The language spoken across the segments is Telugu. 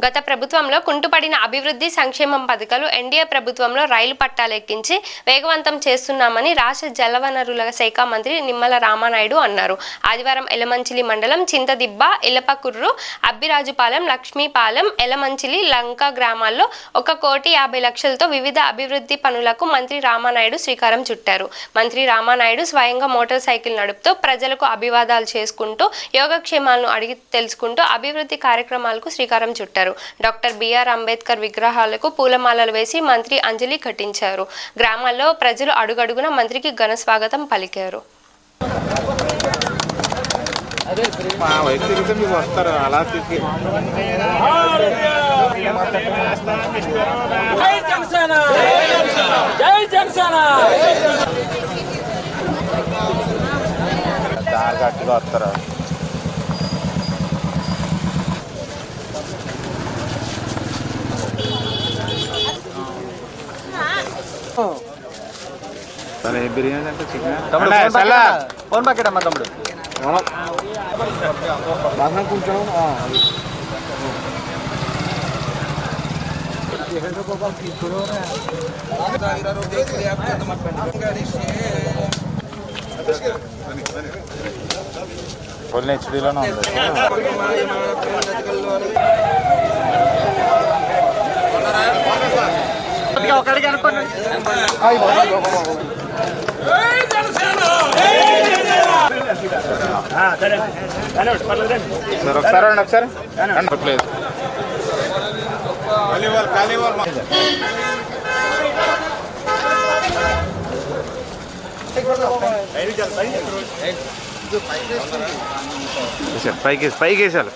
గత ప్రభుత్వంలో కుంటుపడిన అభివృద్ధి సంక్షేమం పథకాలు ఎన్డీఏ ప్రభుత్వంలో రైలు పట్టాలెక్కించి వేగవంతం చేస్తున్నామని రాష్ట్ర జలవనరుల శాఖ మంత్రి నిమ్మల రామానాయుడు అన్నారు. ఆదివారం ఎలమంచిలి మండలం చింతదిబ్బ, ఇలపకుర్రు, అబ్బిరాజుపాలెం, లక్ష్మీపాలెం, ఎలమంచిలి, లంక గ్రామాల్లో 1,50,00,000తో వివిధ అభివృద్ధి పనులకు మంత్రి రామానాయుడు శ్రీకారం చుట్టారు. మంత్రి రామానాయుడు స్వయంగా మోటార్ సైకిల్ నడుపుతూ ప్రజలకు అభివాదాలు చేసుకుంటూ యోగక్షేమాలను అడిగి తెలుసుకుంటూ అభివృద్ధి కార్యక్రమాలకు శ్రీకారం చుట్టారు. డాక్టర్ బిఆర్ అంబేద్కర్ విగ్రహాలకు పూలమాలలు వేసి మంత్రి అంజలి ఘటించారు. గ్రామాల్లో ప్రజలు అడుగడుగున మంత్రికి ఘన స్వాగతం పలికారు. బిర్యానీ అంటే చికెన్ ఫోన్ ప్యాకెట్ అమ్మా తమ్ముడు కొంచెం ఫుల్ హెచ్డీలోనే ఉంది. ఒకటికి అనుకోండి సార్ ఒకసారి ప్లీజ్. పైకి వేసాలి.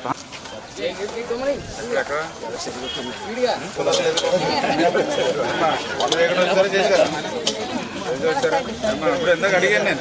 ఇప్పుడు ఎందుకు అడిగాను నేను.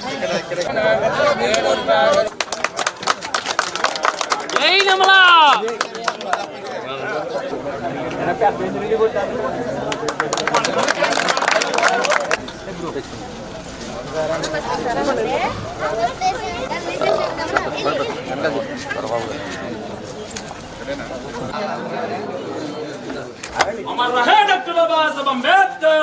अमर रहे डॉक्टर बाबा साहब अम्बेडकर।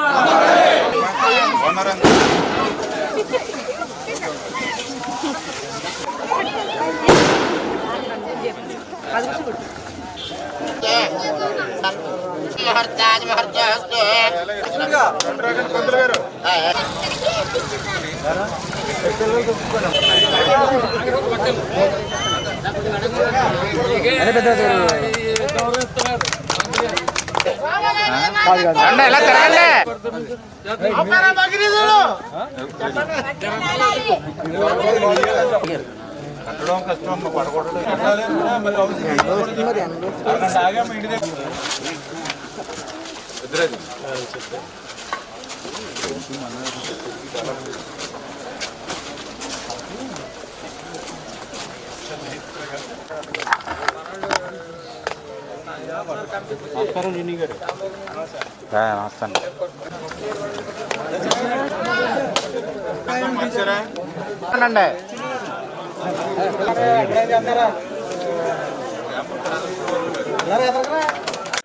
ఎలా తిరగండి. కట్టడం కష్టం పడకూడదు.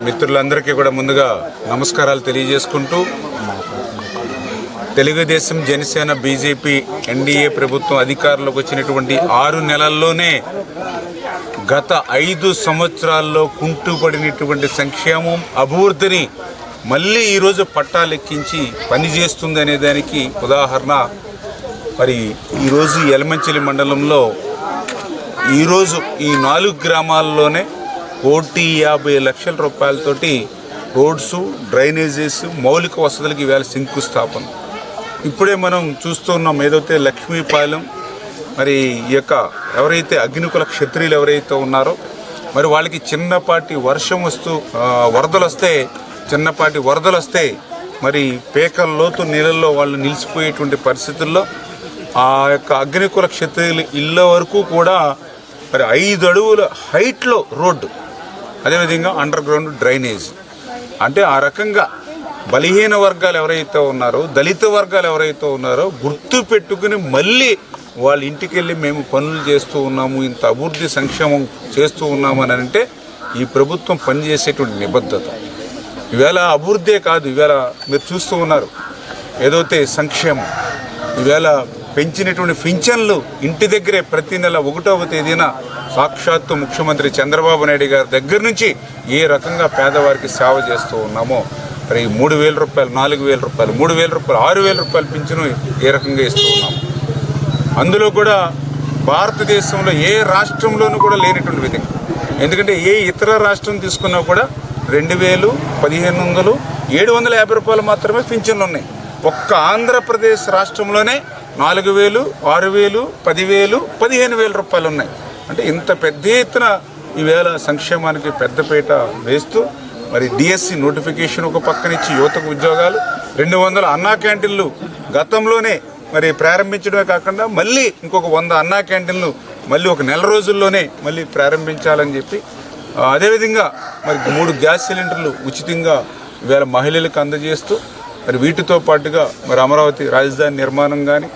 మిత్రులందరికీ కూడా ముందుగా నమస్కారాలు తెలియజేసుకుంటూ, తెలుగుదేశం, జనసేన, బీజేపీ, ఎన్డీఏ ప్రభుత్వం అధికారంలోకి వచ్చినటువంటి 6 నెలల్లోనే గత 5 సంవత్సరాల్లో కుంటుపడినటువంటి సంక్షేమం, అభివృద్ధిని మళ్ళీ ఈరోజు పట్టాలెక్కించి పనిచేస్తుంది అనే దానికి ఉదాహరణ మరి ఈరోజు ఎలమంచిలి మండలంలో ఈరోజు ఈ 4 గ్రామాల్లోనే 1,50,00,000 రూపాయలతోటి రోడ్స్, డ్రైనేజెస్, మౌలిక వసతులకి ఇవాళ శంకుస్థాపన. ఇప్పుడే మనం చూస్తున్నాం ఏదైతే లక్ష్మీపాలెం, మరి ఈ యొక్క ఎవరైతే అగ్నికుల క్షత్రియులు ఎవరైతే ఉన్నారో మరి వాళ్ళకి చిన్నపాటి వరదలు వస్తే మరి పేకల లోతు నీళ్ళల్లో వాళ్ళు నిలిచిపోయేటువంటి పరిస్థితుల్లో ఆ యొక్క అగ్నికుల క్షత్రియులు ఇళ్ళ వరకు కూడా మరి 5 అడుగుల హైట్లో రోడ్డు, అదేవిధంగా అండర్ గ్రౌండ్ డ్రైనేజ్. అంటే ఆ రకంగా బలహీన వర్గాలు ఎవరైతే ఉన్నారో, దళిత వర్గాలు ఎవరైతే ఉన్నారో గుర్తు పెట్టుకుని మళ్ళీ వాళ్ళ ఇంటికి వెళ్ళి మేము పనులు చేస్తూ ఉన్నాము, ఇంత అభివృద్ధి సంక్షేమం చేస్తూ ఉన్నాము అని అంటే ఈ ప్రభుత్వం పనిచేసేటువంటి నిబద్ధత. ఈవేళ అభివృద్ధే కాదు, ఈవేళ మీరు చూస్తూ ఉన్నారు ఏదైతే సంక్షేమం, ఈవేళ పెంచినటువంటి పింఛన్లు ఇంటి దగ్గరే ప్రతి నెల 1వ తేదీన సాక్షాత్తు ముఖ్యమంత్రి చంద్రబాబు నాయుడు గారి దగ్గర నుంచి ఏ రకంగా పేదవారికి సేవ చేస్తూ ఉన్నామో మరి 3,000 రూపాయలు, 4,000 రూపాయలు, 3,000 రూపాయలు, 6,000 రూపాయలు పింఛను ఏ రకంగా ఇస్తూ ఉన్నాము. అందులో కూడా భారతదేశంలో ఏ రాష్ట్రంలోనూ కూడా లేనటువంటి విధంగా, ఎందుకంటే ఏ ఇతర రాష్ట్రం తీసుకున్నా కూడా 2,000, 1,500, 750 రూపాయలు మాత్రమే పింఛన్లు ఉన్నాయి. ఒక్క ఆంధ్రప్రదేశ్ రాష్ట్రంలోనే 4,000, 6,000, 10,000, 15,000 రూపాయలు ఉన్నాయి. అంటే ఇంత పెద్ద ఎత్తున ఈవేళ సంక్షేమానికి పెద్దపీట వేస్తూ మరి డిఎస్సి నోటిఫికేషన్ ఒక పక్కనిచ్చి యువతకు ఉద్యోగాలు, 200 అన్నా క్యాంటీన్లు గతంలోనే మరి ప్రారంభించడమే కాకుండా మళ్ళీ ఇంకొక 100 అన్నా క్యాంటీన్లు మళ్ళీ ఒక నెల రోజుల్లోనే మళ్ళీ ప్రారంభించాలని చెప్పి, అదేవిధంగా మరి 3 గ్యాస్ సిలిండర్లు ఉచితంగా ఈవేళ మహిళలకు అందజేస్తూ మరి వీటితో పాటుగా మరి అమరావతి రాజధాని నిర్మాణం కానీ,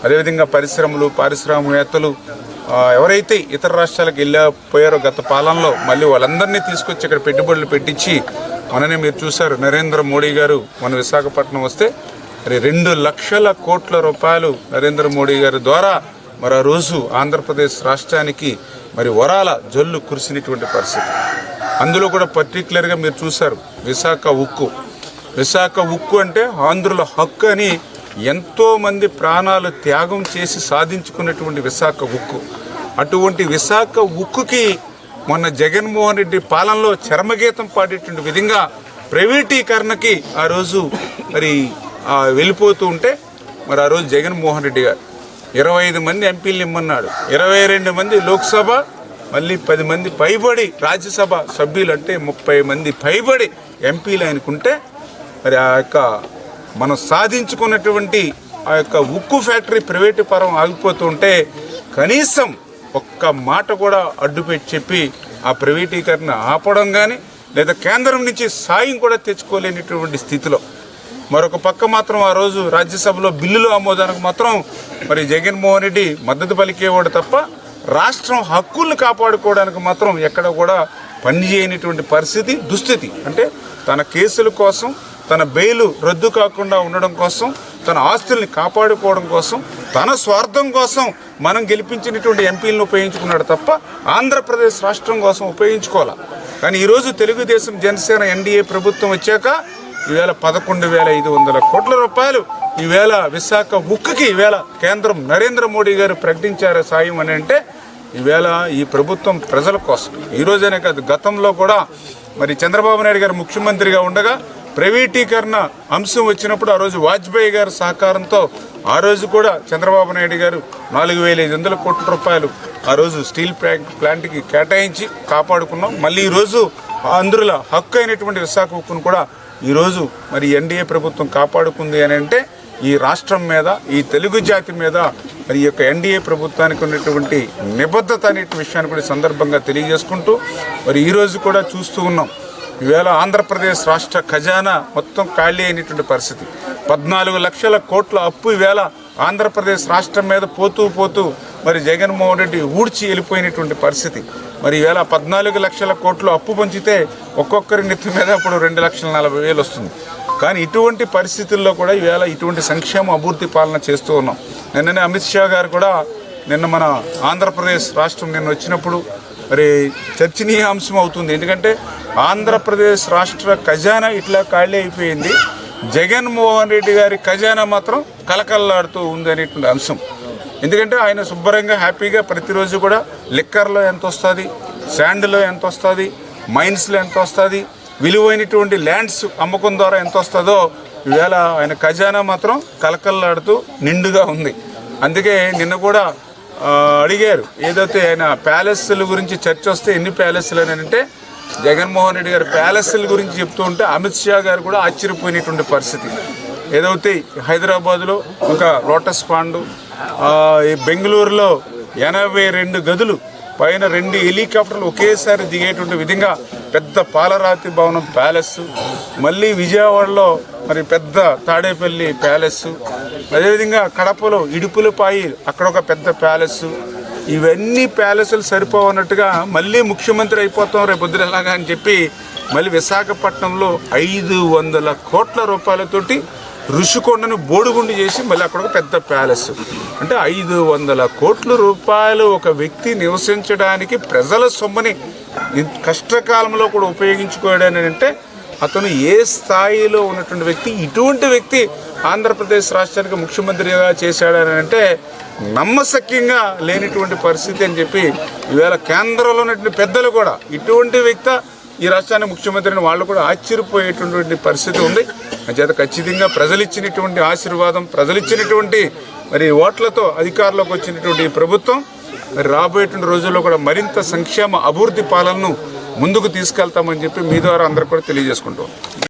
అదేవిధంగా పరిశ్రమలు, పారిశ్రామికవేత్తలు ఎవరైతే ఇతర రాష్ట్రాలకు వెళ్ళిపోయారో గత పాలనలో మళ్ళీ వాళ్ళందరినీ తీసుకొచ్చి ఇక్కడ పెట్టుబడులు పెట్టించి, మననే మీరు చూశారు నరేంద్ర మోడీ గారు మన విశాఖపట్నం వస్తే మరి 2 లక్షల కోట్ల రూపాయలు నరేంద్ర మోడీ గారి ద్వారా మరి ఆ రోజు ఆంధ్రప్రదేశ్ రాష్ట్రానికి మరి వరాల జల్లు కురిసినటువంటి పరిస్థితి. అందులో కూడా పర్టికులర్గా మీరు చూశారు విశాఖ ఉక్కు. విశాఖ ఉక్కు అంటే ఆంధ్రుల హక్కు అని ఎంతోమంది ప్రాణాలు త్యాగం చేసి సాధించుకున్నటువంటి విశాఖ ఉక్కు. అటువంటి విశాఖ ఉక్కుకి మొన్న జగన్మోహన్ రెడ్డి పాలనలో చరమగీతం పాడేటువంటి విధంగా ప్రైవేటీకరణకి ఆ రోజు మరి వెళ్ళిపోతూ ఉంటే మరి ఆ రోజు జగన్మోహన్ రెడ్డి గారు 25 మంది ఎంపీలు ఇమ్మన్నాడు, 22 మంది లోక్సభ, మళ్ళీ 10 మంది పైబడి రాజ్యసభ సభ్యులు, అంటే 30 మంది పైబడి ఎంపీలు ఆయనకుంటే మరి ఆ యొక్క మనం సాధించుకున్నటువంటి ఆ యొక్క ఉక్కు ఫ్యాక్టరీ ప్రైవేటు పరం ఆగిపోతుంటే కనీసం ఒక్క మాట కూడా అడ్డుపెట్టి చెప్పి ఆ ప్రైవేటీకరణ ఆపడం కానీ లేదా కేంద్రం నుంచి సాయం కూడా తెచ్చుకోలేనటువంటి స్థితిలో, మరొక పక్క మాత్రం ఆ రోజు రాజ్యసభలో బిల్లులు ఆమోదానికి మాత్రం మరి జగన్మోహన్ రెడ్డి మద్దతు పలికేవాడు తప్ప రాష్ట్రం హక్కులను కాపాడుకోవడానికి మాత్రం ఎక్కడ కూడా పనిచేయనటువంటి పరిస్థితి, దుస్థితి. అంటే తన కేసుల కోసం, తన బెయిలు రద్దు కాకుండా ఉండడం కోసం, తన ఆస్తుల్ని కాపాడుకోవడం కోసం, తన స్వార్థం కోసం మనం గెలిపించినటువంటి ఎంపీలను ఉపయోగించుకున్నాడు తప్ప ఆంధ్రప్రదేశ్ రాష్ట్రం కోసం ఉపయోగించుకోవాలి. కానీ ఈరోజు తెలుగుదేశం జనసేన ఎన్డీఏ ప్రభుత్వం వచ్చాక ఈవేళ 11,500 కోట్ల రూపాయలు ఈవేళ విశాఖ ఉక్కుకి ఈవేళ కేంద్రం నరేంద్ర మోడీ గారు ప్రకటించారు సాయం అని. అంటే ఈవేళ ఈ ప్రభుత్వం ప్రజల కోసం, ఈరోజనే కాదు గతంలో కూడా మరి చంద్రబాబు నాయుడు గారు ముఖ్యమంత్రిగా ఉండగా ప్రైవేటీకరణ అంశం వచ్చినప్పుడు ఆ రోజు వాజ్పేయి గారి సహకారంతో ఆ రోజు కూడా చంద్రబాబు నాయుడు గారు 4,500 కోట్ల రూపాయలు ఆ రోజు స్టీల్ ప్లాంట్కి కేటాయించి కాపాడుకున్నాం. మళ్ళీ ఈరోజు ఆంధ్రుల హక్కు అయినటువంటి విశాఖ ఉక్కును కూడా ఈరోజు మరి ఎన్డీఏ ప్రభుత్వం కాపాడుకుంది అని అంటే ఈ రాష్ట్రం మీద, ఈ తెలుగు జాతి మీద మరి ఈ యొక్క ఎన్డీఏ ప్రభుత్వానికి ఉన్నటువంటి నిబద్ధత అనే విషయాన్ని కూడా సందర్భంగా తెలియజేసుకుంటూ మరి ఈరోజు కూడా చూస్తూ ఉన్నాం ఈవేళ ఆంధ్రప్రదేశ్ రాష్ట్ర ఖజానా మొత్తం ఖాళీ అయినటువంటి పరిస్థితి. 14 లక్షల కోట్ల అప్పు ఈవేళ ఆంధ్రప్రదేశ్ రాష్ట్రం మీద పోతూ మరి జగన్మోహన్ రెడ్డి ఊడ్చి వెళ్ళిపోయినటువంటి పరిస్థితి. మరి ఈవేళ 14 లక్షల కోట్లు అప్పు పంచితే ఒక్కొక్కరి నెత్తి మీద ఇప్పుడు 2,40,000 వస్తుంది. కానీ ఇటువంటి పరిస్థితుల్లో కూడా ఈవేళ ఇటువంటి సంక్షేమ అభివృద్ధి పాలన చేస్తూ ఉన్నాం. నిన్ననే అమిత్ షా గారు కూడా నిన్న మన ఆంధ్రప్రదేశ్ రాష్ట్రం నిన్న వచ్చినప్పుడు మరి చర్చనీయాంశం అవుతుంది. ఎందుకంటే ఆంధ్రప్రదేశ్ రాష్ట్ర ఖజానా ఇట్లా ఖాళీ అయిపోయింది, జగన్మోహన్ రెడ్డి గారి ఖజానా మాత్రం కలకల్లాడుతూ ఉంది అనేటువంటి అంశం. ఎందుకంటే ఆయన శుభ్రంగా హ్యాపీగా ప్రతిరోజు కూడా లిక్కర్లో ఎంత వస్తుంది, శాండ్లో ఎంత వస్తుంది, మైన్స్లో ఎంత వస్తుంది, విలువైనటువంటి ల్యాండ్స్ అమ్మకం ద్వారా ఎంత వస్తుందో ఈవేళ ఆయన ఖజానా మాత్రం కలకల్లాడుతూ నిండుగా ఉంది. అందుకే నిన్న కూడా అడిగారు ఏదైతే ఆయన ప్యాలెస్ల గురించి చర్చ వస్తే ఎన్ని ప్యాలెస్లు అని అంటే జగన్మోహన్ రెడ్డి గారు ప్యాలెస్ల గురించి చెప్తూ ఉంటే అమిత్ షా గారు కూడా ఆశ్చర్యపోయినటువంటి పరిస్థితి. ఏదైతే హైదరాబాదులో ఒక లోటస్ పాండు, ఈ బెంగళూరులో 82 గదులు పైన 2 హెలికాప్టర్లు ఒకేసారి దిగేటువంటి విధంగా పెద్ద పాలరాతి భవనం ప్యాలెస్, మళ్ళీ విజయవాడలో మరి పెద్ద తాడేపల్లి ప్యాలెస్, అదేవిధంగా కడపలో ఇడుపులపాయి అక్కడ ఒక పెద్ద ప్యాలెస్, ఇవన్నీ ప్యాలెస్లు సరిపోవన్నట్టుగా మళ్ళీ ముఖ్యమంత్రి అయిపోతాం రేపు పొద్దున ఎలాగా అని చెప్పి మళ్ళీ విశాఖపట్నంలో 500 కోట్ల రూపాయలతోటి ఋషికొండను బోడిగుండు చేసి మళ్ళీ అక్కడ ఒక పెద్ద ప్యాలెస్. అంటే 500 కోట్ల రూపాయలు ఒక వ్యక్తి నివసించడానికి ప్రజల సొమ్ముని కష్టకాలంలో కూడా ఉపయోగించుకోవడానికి అంటే అతను ఏ స్థాయిలో ఉన్నటువంటి వ్యక్తి. ఇటువంటి వ్యక్తి ఆంధ్రప్రదేశ్ రాష్ట్రానికి ముఖ్యమంత్రిగా చేశాడని అంటే నమ్మశక్యంగా లేనిటువంటి పరిస్థితి అని చెప్పి ఈవేళ కేంద్రంలో ఉన్నటువంటి పెద్దలు కూడా ఇటువంటి వ్యక్తి ఈ రాష్ట్రానికి ముఖ్యమంత్రిని వాళ్ళు కూడా ఆశ్చర్యపోయేటటువంటి పరిస్థితి ఉంది. అంచేత ఖచ్చితంగా ప్రజలిచ్చినటువంటి ఆశీర్వాదం, ప్రజలిచ్చినటువంటి మరి ఓట్లతో అధికారంలోకి వచ్చినటువంటి ఈ ప్రభుత్వం మరి రాబోయేటువంటి రోజుల్లో కూడా మరింత సంక్షేమ అభివృద్ధి పాలనను ముందుకు తీసుకెళ్తామని చెప్పి మీ ద్వారా అందరూ కూడా తెలియజేసుకుంటాం.